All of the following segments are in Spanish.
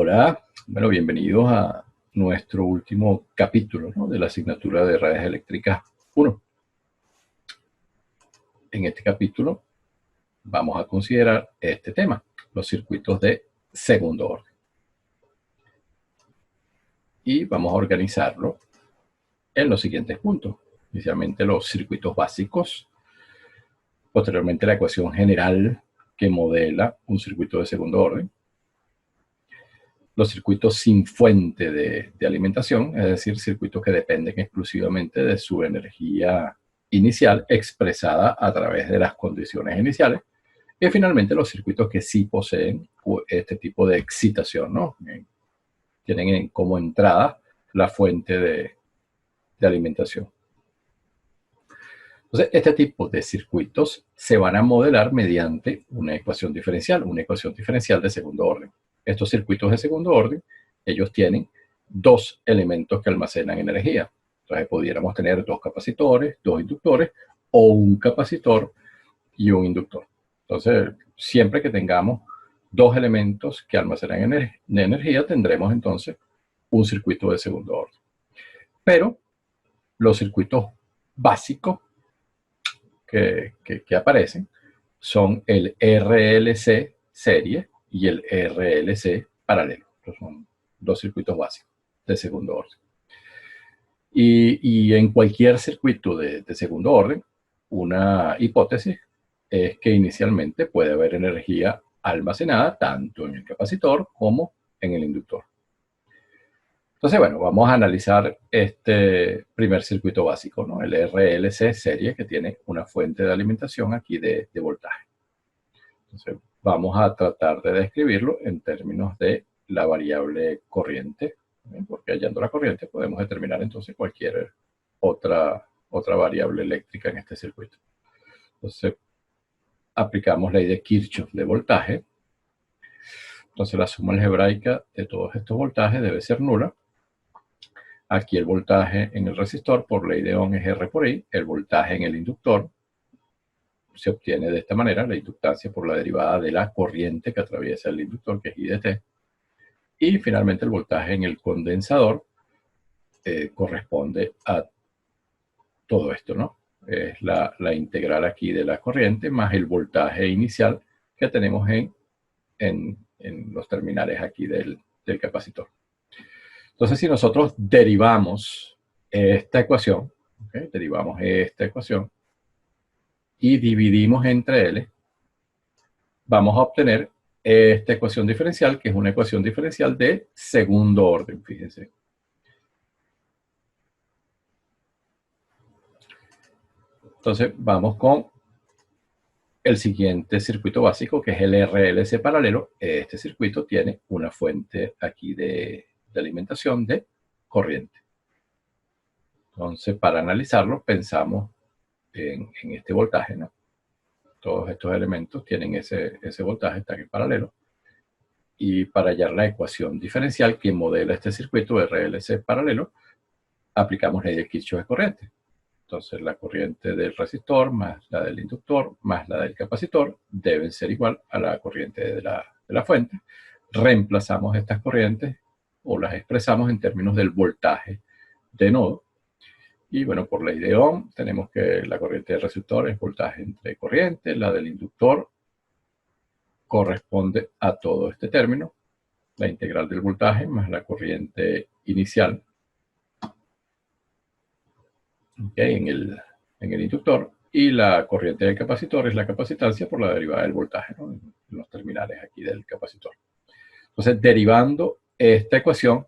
Hola, bueno, bienvenidos a nuestro último capítulo, ¿no?, de la asignatura de redes eléctricas 1. En este capítulo vamos a considerar este tema, los circuitos de segundo orden. Y vamos a organizarlo en los siguientes puntos. Inicialmente los circuitos básicos, posteriormente la ecuación general que modela un circuito de segundo orden, los circuitos sin fuente de alimentación, es decir, circuitos que dependen exclusivamente de su energía inicial expresada a través de las condiciones iniciales, y finalmente los circuitos que sí poseen este tipo de excitación, ¿no? Tienen como entrada la fuente de alimentación. Entonces, este tipo de circuitos se van a modelar mediante una ecuación diferencial de segundo orden. Estos circuitos de segundo orden, ellos tienen dos elementos que almacenan energía. Entonces, pudiéramos tener dos capacitores, dos inductores, o un capacitor y un inductor. Entonces, siempre que tengamos dos elementos que almacenan energía, tendremos entonces un circuito de segundo orden. Pero los circuitos básicos que aparecen son el RLC serie y el RLC paralelo. Estos son dos circuitos básicos de segundo orden. Y en cualquier circuito de segundo orden, una hipótesis es que inicialmente puede haber energía almacenada tanto en el capacitor como en el inductor. Entonces, bueno, vamos a analizar este primer circuito básico, ¿no? El RLC serie, que tiene una fuente de alimentación aquí de voltaje. Entonces, vamos a tratar de describirlo en términos de la variable corriente, ¿eh? Porque hallando la corriente podemos determinar entonces cualquier otra variable eléctrica en este circuito. Entonces, aplicamos ley de Kirchhoff de voltaje. Entonces, la suma algebraica de todos estos voltajes debe ser nula. Aquí el voltaje en el resistor por ley de Ohm es R por I. El voltaje en el inductor se obtiene de esta manera, la inductancia por la derivada de la corriente que atraviesa el inductor, que es I de T. Y finalmente el voltaje en el condensador corresponde a todo esto, ¿no? Es la integral aquí de la corriente más el voltaje inicial que tenemos en los terminales aquí del capacitor. Entonces, si nosotros derivamos esta ecuación, ¿okay?, derivamos esta ecuación y dividimos entre L, vamos a obtener esta ecuación diferencial, que es una ecuación diferencial de segundo orden, fíjense. Entonces, vamos con el siguiente circuito básico, que es el RLC paralelo. Este circuito tiene una fuente aquí de alimentación de corriente. Entonces, para analizarlo, pensamos en este voltaje, ¿no? Todos estos elementos tienen ese voltaje, están en paralelo. Y para hallar la ecuación diferencial que modela este circuito RLC paralelo, aplicamos ley de Kirchhoff de corriente. Entonces, la corriente del resistor más la del inductor más la del capacitor deben ser igual a la corriente de la fuente. Reemplazamos estas corrientes o las expresamos en términos del voltaje de nodo. Y bueno, por ley de Ohm tenemos que la corriente del resistor es voltaje entre corriente, la del inductor corresponde a todo este término, la integral del voltaje más la corriente inicial, ¿okay?, en el inductor, y la corriente del capacitor es la capacitancia por la derivada del voltaje, ¿no?, en los terminales aquí del capacitor. Entonces, derivando esta ecuación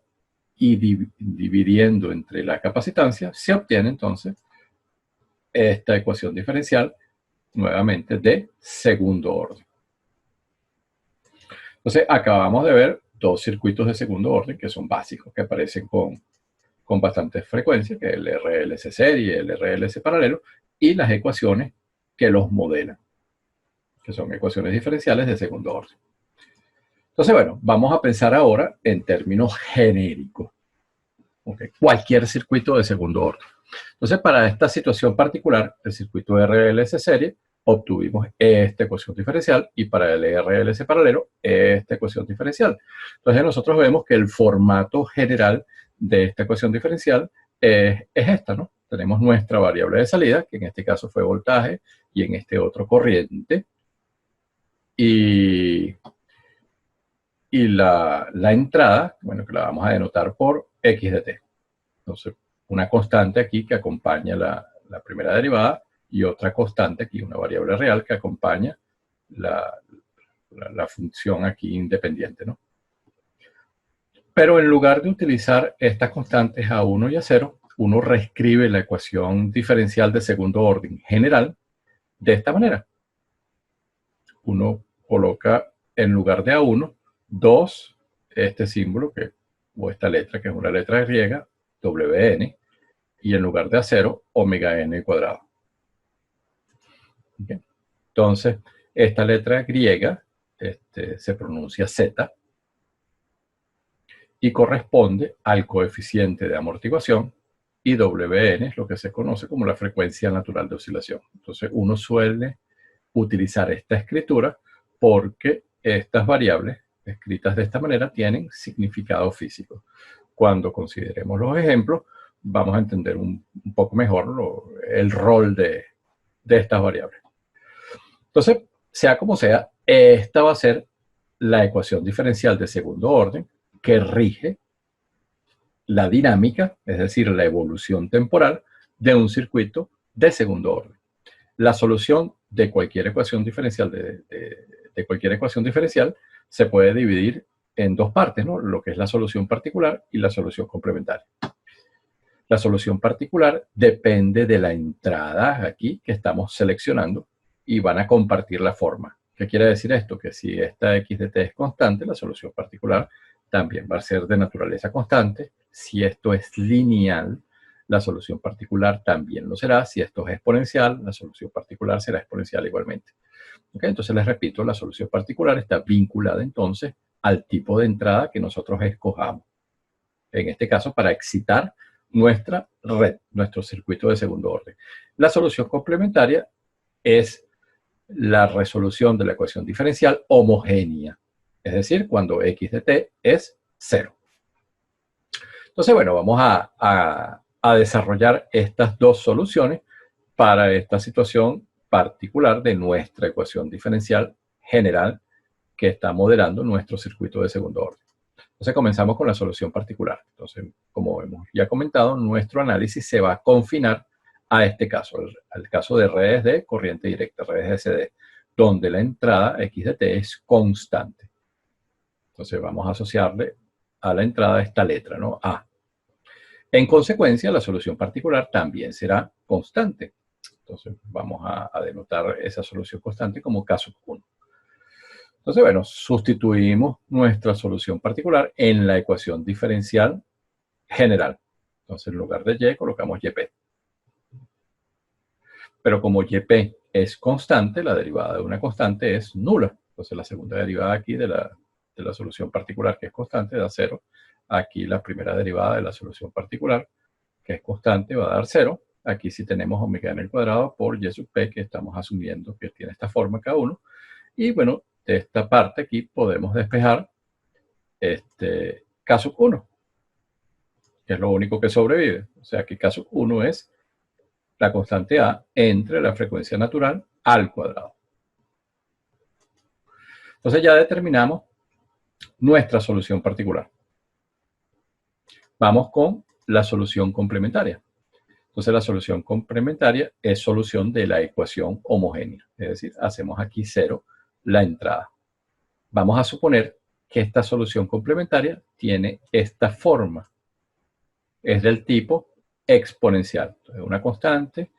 y dividiendo entre la capacitancia, se obtiene entonces esta ecuación diferencial, nuevamente de segundo orden. Entonces, acabamos de ver dos circuitos de segundo orden que son básicos, que aparecen con bastante frecuencia, que es el RLC serie y el RLC paralelo, y las ecuaciones que los modelan, que son ecuaciones diferenciales de segundo orden. Entonces, bueno, vamos a pensar ahora en términos genéricos. ¿Okay? Cualquier circuito de segundo orden. Entonces, para esta situación particular, el circuito RLC serie obtuvimos esta ecuación diferencial y para el RLC paralelo esta ecuación diferencial. Entonces nosotros vemos que el formato general de esta ecuación diferencial es esta, ¿no? Tenemos nuestra variable de salida, que en este caso fue voltaje, y en este otro corriente. Y la entrada, bueno, que la vamos a denotar por x de t. Entonces, una constante aquí que acompaña la primera derivada y otra constante aquí, una variable real que acompaña la función aquí independiente, ¿no? Pero en lugar de utilizar estas constantes a1 y a0, uno reescribe la ecuación diferencial de segundo orden general de esta manera. Uno coloca en lugar de a1, 2, este símbolo, o esta letra, que es una letra griega, wn, y en lugar de a0, omega n cuadrado. ¿Okay? Entonces, esta letra griega se pronuncia z y corresponde al coeficiente de amortiguación, y Wn es lo que se conoce como la frecuencia natural de oscilación. Entonces, uno suele utilizar esta escritura porque estas variables escritas de esta manera tienen significado físico. Cuando consideremos los ejemplos, vamos a entender un poco mejor el rol de estas variables. Entonces, sea como sea, esta va a ser la ecuación diferencial de segundo orden que rige la dinámica, es decir, la evolución temporal de un circuito de segundo orden. La solución de cualquier ecuación diferencial de cualquier ecuación diferencial se puede dividir en dos partes, ¿no? Lo que es la solución particular y la solución complementaria. La solución particular depende de la entrada aquí que estamos seleccionando y van a compartir la forma. ¿Qué quiere decir esto? Que si esta x de t es constante, la solución particular también va a ser de naturaleza constante. Si esto es lineal, la solución particular también lo será. Si esto es exponencial, la solución particular será exponencial igualmente. ¿Okay? Entonces les repito, la solución particular está vinculada entonces al tipo de entrada que nosotros escojamos. En este caso, para excitar nuestra red, nuestro circuito de segundo orden. La solución complementaria es la resolución de la ecuación diferencial homogénea, es decir, cuando x de t es 0. Entonces, bueno, vamos a desarrollar estas dos soluciones para esta situación particular de nuestra ecuación diferencial general que está modelando nuestro circuito de segundo orden. Entonces comenzamos con la solución particular. Entonces, como hemos ya comentado, nuestro análisis se va a confinar a este caso, al caso de redes de corriente directa, redes DC, donde la entrada x de t es constante. Entonces vamos a asociarle a la entrada esta letra, ¿no? A. En consecuencia, la solución particular también será constante. Entonces vamos a denotar esa solución constante como caso 1. Entonces, bueno, sustituimos nuestra solución particular en la ecuación diferencial general. Entonces, en lugar de y, colocamos yp. Pero como yp es constante, la derivada de una constante es nula. Entonces, la segunda derivada aquí de la solución particular, que es constante, da 0. Aquí la primera derivada de la solución particular, que es constante, va a dar 0. Aquí sí tenemos omega n al cuadrado por y sub p, que estamos asumiendo que tiene esta forma cada uno. Y bueno, de esta parte aquí podemos despejar caso 1, que es lo único que sobrevive. O sea que caso 1 es la constante A entre la frecuencia natural al cuadrado. Entonces ya determinamos nuestra solución particular. Vamos con la solución complementaria. Entonces la solución complementaria es solución de la ecuación homogénea. Es decir, hacemos aquí 0 la entrada. Vamos a suponer que esta solución complementaria tiene esta forma. Es del tipo exponencial. Entonces, una constante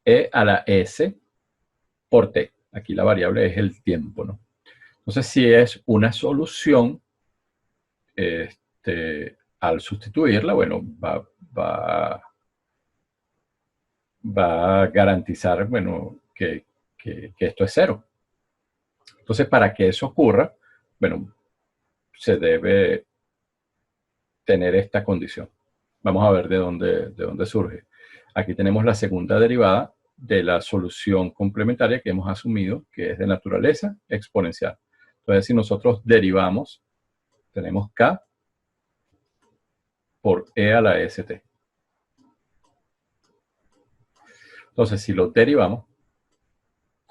e a la s por t. Aquí la variable es el tiempo, ¿no? Entonces, si es una solución, al sustituirla, bueno, va a garantizar, bueno, que esto es 0. Entonces, para que eso ocurra, bueno, se debe tener esta condición. Vamos a ver de dónde surge. Aquí tenemos la segunda derivada de la solución complementaria que hemos asumido, que es de naturaleza exponencial. Entonces, si nosotros derivamos, tenemos k por e a la st. Entonces, si lo derivamos,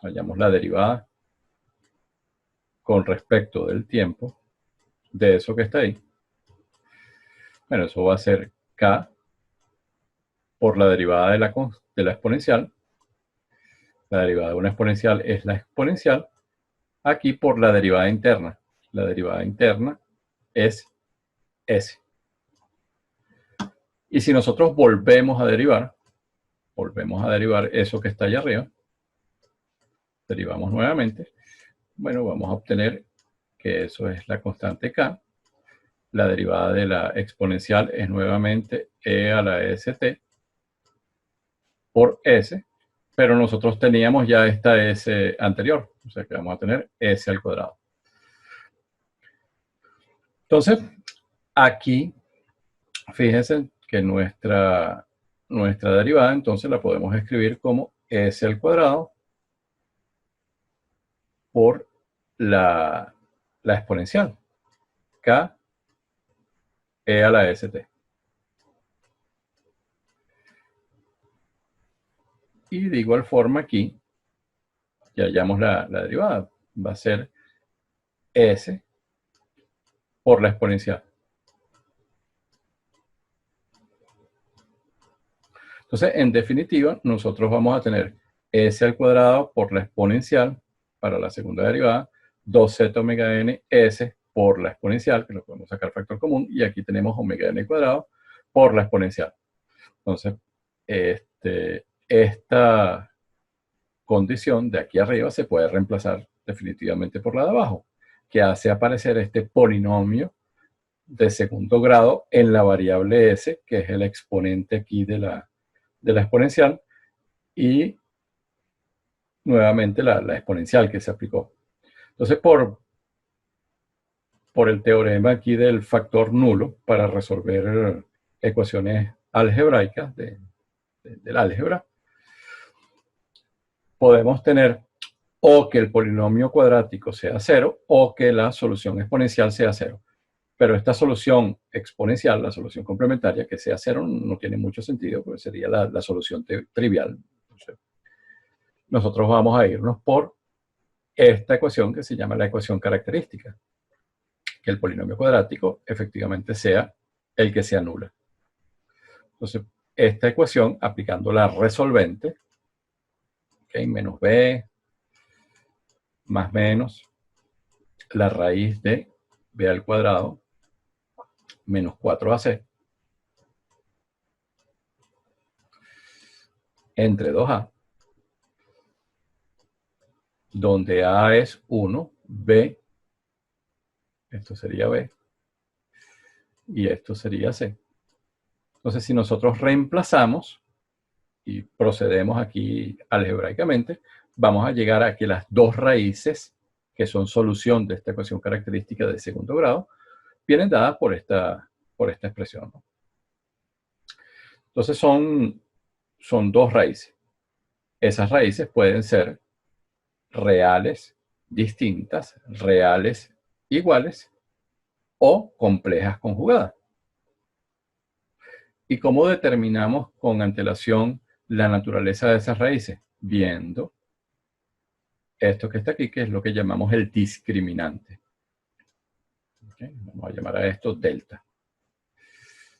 hallamos la derivada con respecto del tiempo de eso que está ahí. Bueno, eso va a ser k por la derivada de la exponencial. La derivada de una exponencial es la exponencial. Aquí por la derivada interna. La derivada interna es s. Y si nosotros volvemos a derivar eso que está allá arriba, derivamos nuevamente, bueno, vamos a obtener que eso es la constante k. La derivada de la exponencial es nuevamente e a la st por s, pero nosotros teníamos ya esta s anterior, o sea que vamos a tener s al cuadrado. Entonces, aquí, fíjense que nuestra derivada entonces la podemos escribir como s al cuadrado por la exponencial, k e a la st. Y de igual forma aquí, ya hallamos la derivada, va a ser s por la exponencial. Entonces, en definitiva, nosotros vamos a tener s al cuadrado por la exponencial para la segunda derivada, 2z omega n s por la exponencial, que lo podemos sacar factor común, y aquí tenemos omega n cuadrado por la exponencial. Entonces, esta condición de aquí arriba se puede reemplazar definitivamente por la de abajo, que hace aparecer este polinomio de segundo grado en la variable s, que es el exponente aquí de la exponencial, y nuevamente la exponencial que se aplicó. Entonces, por el teorema aquí del factor nulo, para resolver ecuaciones algebraicas del álgebra, podemos tener o que el polinomio cuadrático sea cero o que la solución exponencial sea cero. Pero esta solución exponencial, la solución complementaria, que sea cero, no tiene mucho sentido, porque sería la solución trivial. Entonces, nosotros vamos a irnos por esta ecuación que se llama la ecuación característica, que el polinomio cuadrático efectivamente sea el que se anula. Entonces, esta ecuación, aplicando la resolvente, ¿okay? Menos b más menos la raíz de b al cuadrado menos 4ac entre 2a, donde a es 1, b, esto sería b, y esto sería c. Entonces, si nosotros reemplazamos y procedemos aquí algebraicamente, vamos a llegar a que las dos raíces, que son solución de esta ecuación característica de segundo grado, vienen dadas por esta expresión, ¿no? Entonces son dos raíces. Esas raíces pueden ser reales distintas, reales iguales o complejas conjugadas. ¿Y cómo determinamos con antelación la naturaleza de esas raíces? Viendo esto que está aquí, que es lo que llamamos el discriminante. ¿Okay? Vamos a llamar a esto delta.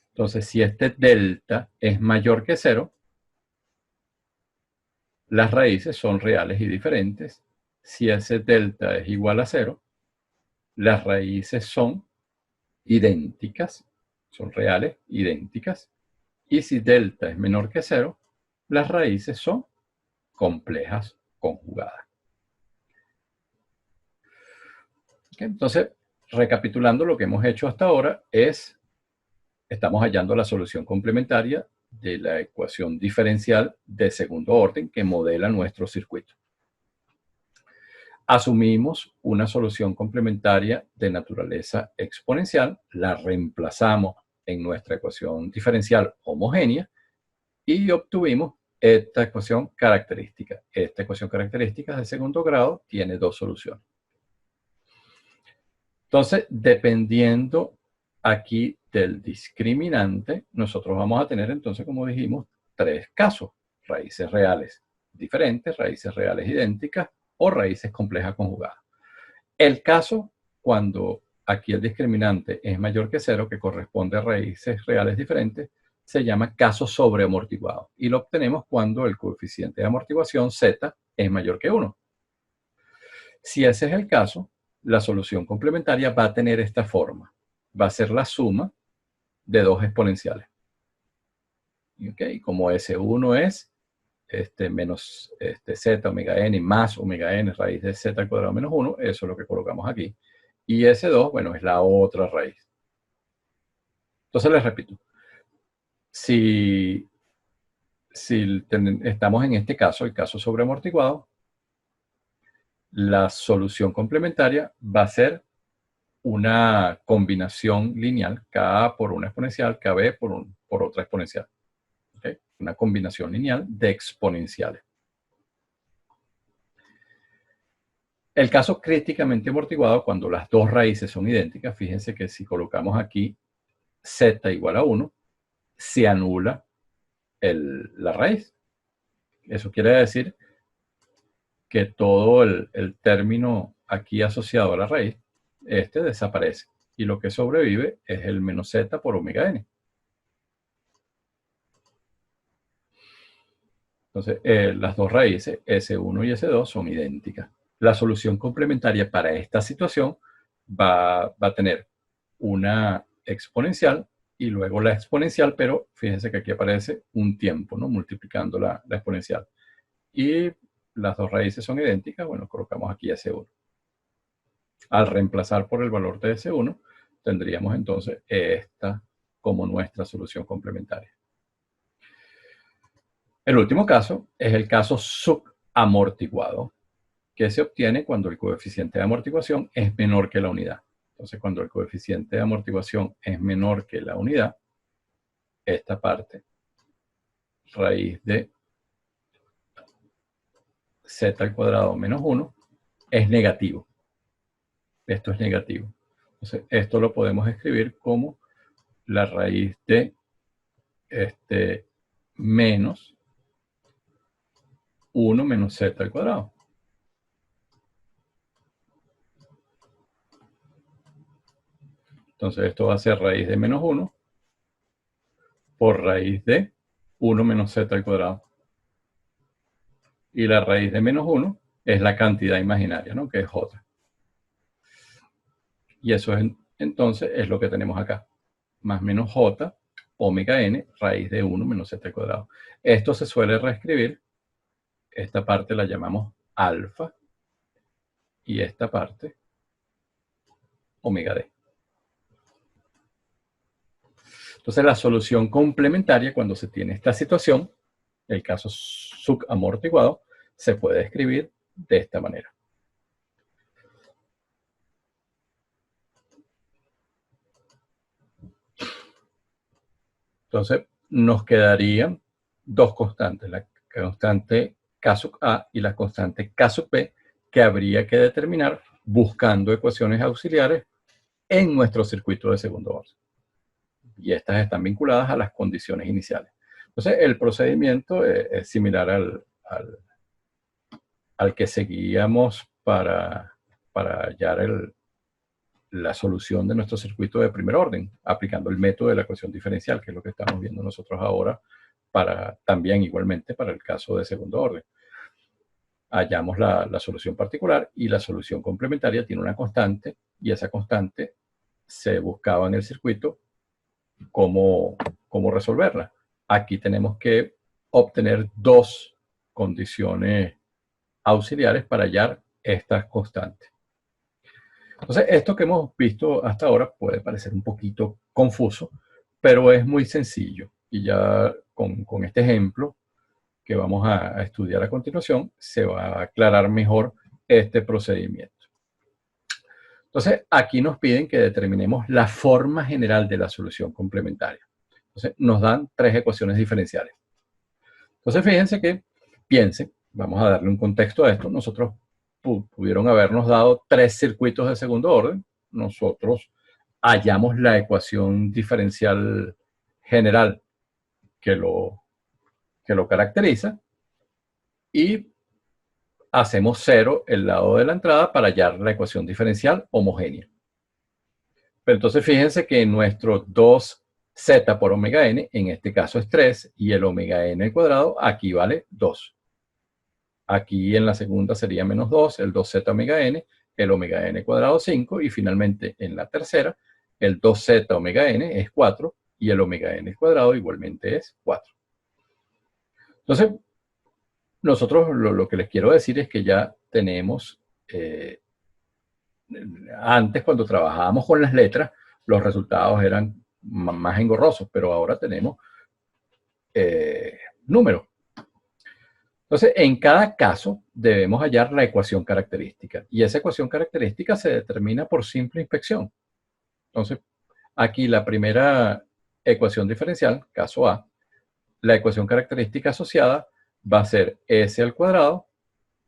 Entonces, si este delta es mayor que 0, las raíces son reales y diferentes. Si ese delta es igual a 0, las raíces son idénticas, son reales, idénticas. Y si delta es menor que 0, las raíces son complejas conjugadas. ¿Okay? Entonces, recapitulando lo que hemos hecho hasta ahora estamos hallando la solución complementaria de la ecuación diferencial de segundo orden que modela nuestro circuito. Asumimos una solución complementaria de naturaleza exponencial, la reemplazamos en nuestra ecuación diferencial homogénea y obtuvimos esta ecuación característica. Esta ecuación característica de segundo grado tiene dos soluciones. Entonces, dependiendo aquí del discriminante, nosotros vamos a tener entonces, como dijimos, tres casos: raíces reales diferentes, raíces reales idénticas o raíces complejas conjugadas. El caso cuando aquí el discriminante es mayor que cero, que corresponde a raíces reales diferentes, se llama caso sobreamortiguado y lo obtenemos cuando el coeficiente de amortiguación z es mayor que 1. Si ese es el caso, la solución complementaria va a tener esta forma. Va a ser la suma de dos exponenciales. ¿Okay? Como S1 es menos z omega n más omega n raíz de z al cuadrado menos 1, eso es lo que colocamos aquí. Y S2, bueno, es la otra raíz. Entonces les repito, si estamos en este caso, el caso sobreamortiguado, la solución complementaria va a ser una combinación lineal, Ka por una exponencial, Kb por otra exponencial. ¿Okay? Una combinación lineal de exponenciales. El caso críticamente amortiguado, cuando las dos raíces son idénticas, fíjense que si colocamos aquí z igual a 1, se anula la raíz. Eso quiere decir que todo el término aquí asociado a la raíz, desaparece. Y lo que sobrevive es el menos z por omega n. Entonces, las dos raíces, S1 y S2, son idénticas. La solución complementaria para esta situación va a tener una exponencial y luego la exponencial, pero fíjense que aquí aparece un tiempo, ¿no? Multiplicando la exponencial. Y las dos raíces son idénticas, bueno, colocamos aquí S1. Al reemplazar por el valor de S1, tendríamos entonces esta como nuestra solución complementaria. El último caso es el caso subamortiguado, que se obtiene cuando el coeficiente de amortiguación es menor que la unidad. Entonces, cuando el coeficiente de amortiguación es menor que la unidad, esta parte, raíz de z al cuadrado menos 1, es negativo. Esto es negativo. Entonces, esto lo podemos escribir como la raíz de menos 1 menos z al cuadrado. Entonces, esto va a ser raíz de menos 1 por raíz de 1 menos z al cuadrado. Y la raíz de menos 1 es la cantidad imaginaria, ¿no? Que es j. Y eso es, entonces es lo que tenemos acá. Más menos j, omega n, raíz de 1 menos z al cuadrado. Esto se suele reescribir. Esta parte la llamamos alfa. Y esta parte, omega d. Entonces la solución complementaria, cuando se tiene esta situación, el caso subamortiguado, se puede escribir de esta manera. Entonces nos quedarían dos constantes, la constante K sub A y la constante K sub B, que habría que determinar buscando ecuaciones auxiliares en nuestro circuito de segundo orden. Y estas están vinculadas a las condiciones iniciales. Entonces, el procedimiento es similar al que seguíamos para hallar la solución de nuestro circuito de primer orden, aplicando el método de la ecuación diferencial, que es lo que estamos viendo nosotros ahora, también igualmente para el caso de segundo orden. Hallamos la solución particular y la solución complementaria tiene una constante, y esa constante se buscaba en el circuito cómo resolverla. Aquí tenemos que obtener dos condiciones auxiliares para hallar estas constantes. Entonces, esto que hemos visto hasta ahora puede parecer un poquito confuso, pero es muy sencillo. Y ya con este ejemplo que vamos a estudiar a continuación, se va a aclarar mejor este procedimiento. Entonces, aquí nos piden que determinemos la forma general de la solución complementaria. Entonces, nos dan tres ecuaciones diferenciales. Entonces, fíjense que, piensen, vamos a darle un contexto a esto. Nosotros pudieron habernos dado 3 circuitos de segundo orden. Nosotros hallamos la ecuación diferencial general que lo caracteriza y hacemos 0 el lado de la entrada para hallar la ecuación diferencial homogénea. Pero entonces fíjense que nuestro 2z por omega n, en este caso es 3, y el omega n al cuadrado aquí vale 2. Aquí en la segunda sería menos 2, el 2z omega n, el omega n cuadrado 5, y finalmente en la tercera, el 2z omega n es 4, y el omega n cuadrado igualmente es 4. Entonces, nosotros lo que les quiero decir es que ya tenemos, antes cuando trabajábamos con las letras, los resultados eran más engorrosos, pero ahora tenemos números. Entonces, en cada caso debemos hallar la ecuación característica, y esa ecuación característica se determina por simple inspección. Entonces, aquí la primera ecuación diferencial, caso A, la ecuación característica asociada va a ser s al cuadrado,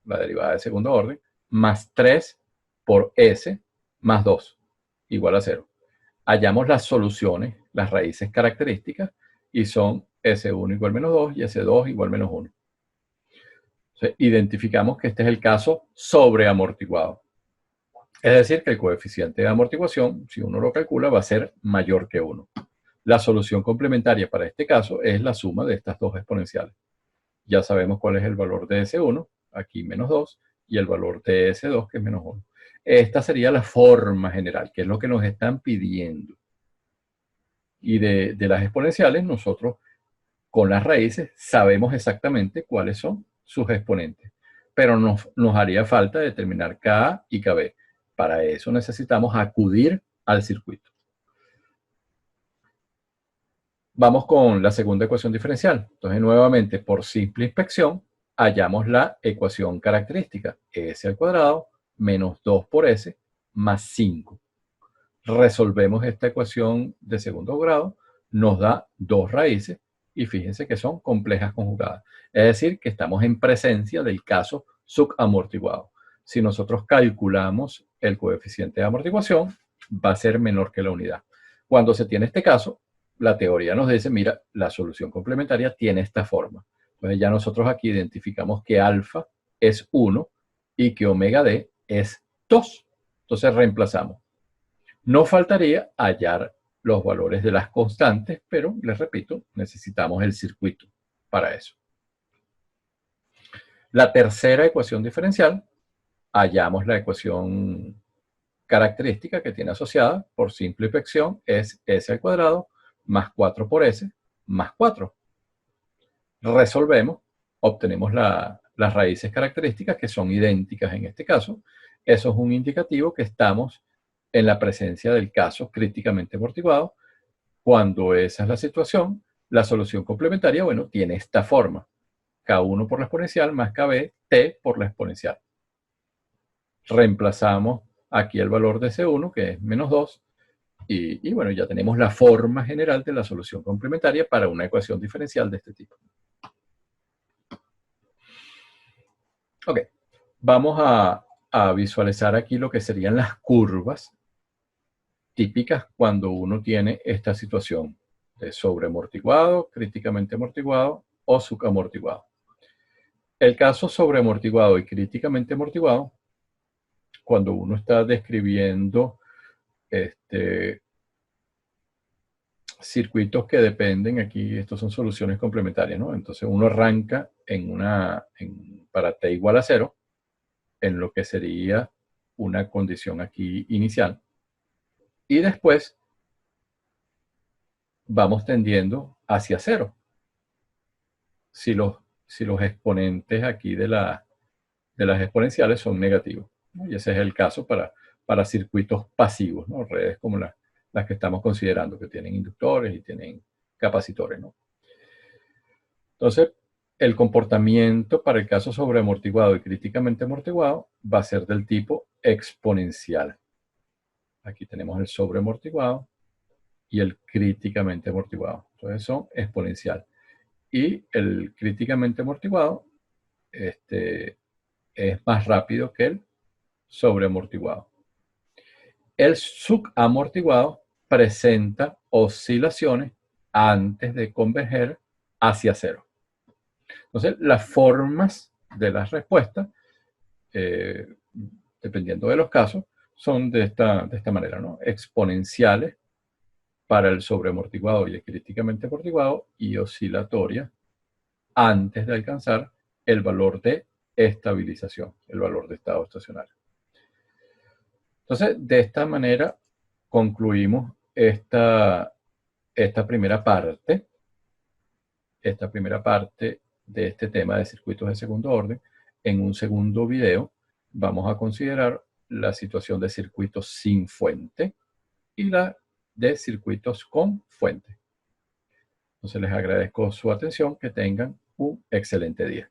la derivada de segundo orden, más 3 por s más 2, igual a 0. Hallamos las soluciones, las raíces características, y son S1 igual menos 2 y S2 igual menos 1. Entonces, identificamos que este es el caso sobreamortiguado. Es decir, que el coeficiente de amortiguación, si uno lo calcula, va a ser mayor que 1. La solución complementaria para este caso es la suma de estas dos exponenciales. Ya sabemos cuál es el valor de S1, aquí menos 2, y el valor de S2, que es menos 1. Esta sería la forma general, que es lo que nos están pidiendo. Y de las exponenciales, nosotros con las raíces sabemos exactamente cuáles son sus exponentes. Pero nos haría falta determinar Ka y Kb. Para eso necesitamos acudir al circuito. Vamos con la segunda ecuación diferencial. Entonces, nuevamente, por simple inspección, hallamos la ecuación característica. S al cuadrado menos 2 por S más 5. Resolvemos esta ecuación de segundo grado, nos da dos raíces, y fíjense que son complejas conjugadas. Es decir, que estamos en presencia del caso subamortiguado. Si nosotros calculamos el coeficiente de amortiguación, va a ser menor que la unidad. Cuando se tiene este caso, la teoría nos dice, mira, la solución complementaria tiene esta forma. Entonces ya nosotros aquí identificamos que alfa es 1 y que omega d es 2. Entonces reemplazamos. No faltaría hallar los valores de las constantes, pero les repito, necesitamos el circuito para eso. La tercera ecuación diferencial, hallamos la ecuación característica que tiene asociada por simple inspección, es s al cuadrado más 4 por s más 4. Resolvemos, obtenemos las raíces características que son idénticas en este caso. Eso es un indicativo que estamos en la presencia del caso críticamente amortiguado. Cuando esa es la situación, la solución complementaria, bueno, tiene esta forma. K1 por la exponencial más KB, T por la exponencial. Reemplazamos aquí el valor de C1, que es menos 2, y bueno, ya tenemos la forma general de la solución complementaria para una ecuación diferencial de este tipo. Ok, vamos a visualizar aquí lo que serían las curvas típicas cuando uno tiene esta situación de sobreamortiguado, críticamente amortiguado o subamortiguado. El caso sobreamortiguado y críticamente amortiguado, cuando uno está describiendo circuitos que dependen, aquí estos son soluciones complementarias, ¿no? Entonces uno arranca para t igual a 0, en lo que sería una condición aquí inicial, y después vamos tendiendo hacia 0. Si los exponentes aquí de las exponenciales son negativos, ¿no? Y ese es el caso para circuitos pasivos, ¿no? Redes como las que estamos considerando, que tienen inductores y tienen capacitores, ¿no? Entonces, el comportamiento para el caso sobreamortiguado y críticamente amortiguado va a ser del tipo exponencial. Aquí tenemos el sobreamortiguado y el críticamente amortiguado. Entonces son exponencial. Y el críticamente amortiguado es más rápido que el sobreamortiguado. El subamortiguado presenta oscilaciones antes de converger hacia cero. Entonces, las formas de las respuestas, eh, dependiendo de los casos, son de esta manera, ¿no? Exponenciales para el sobreamortiguado y el críticamente amortiguado, y oscilatorias antes de alcanzar el valor de estabilización, el valor de estado estacionario. Entonces, de esta manera concluimos esta primera parte de este tema de circuitos de segundo orden. En un segundo video vamos a considerar la situación de circuitos sin fuente y la de circuitos con fuente. Entonces les agradezco su atención, que tengan un excelente día.